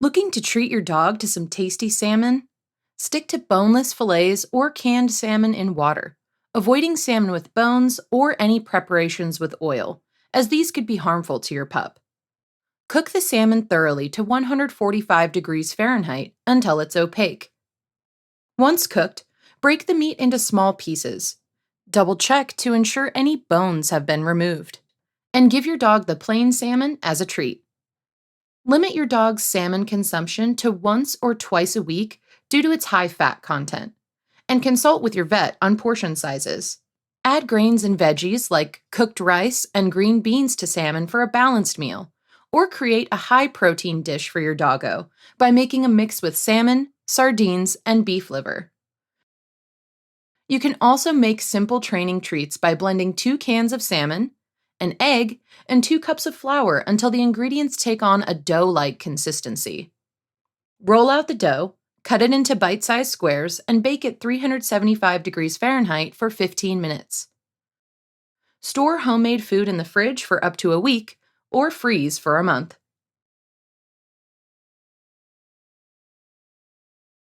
Looking to treat your dog to some tasty salmon? Stick to boneless fillets or canned salmon in water, avoiding salmon with bones or any preparations with oil, as these could be harmful to your pup. Cook the salmon thoroughly to 145 degrees Fahrenheit until it's opaque. Once cooked, break the meat into small pieces. Double check to ensure any bones have been removed. And give your dog the plain salmon as a treat. Limit your dog's salmon consumption to once or twice a week due to its high fat content, and consult with your vet on portion sizes. Add grains and veggies like cooked rice and green beans to salmon for a balanced meal, or create a high protein dish for your doggo by making a mix with salmon, sardines, and beef liver. You can also make simple training treats by blending 2 cans of salmon, an egg, and 2 cups of flour until the ingredients take on a dough-like consistency. Roll out the dough, cut it into bite-sized squares, and bake at 375 degrees Fahrenheit for 15 minutes. Store homemade food in the fridge for up to a week, or freeze for a month.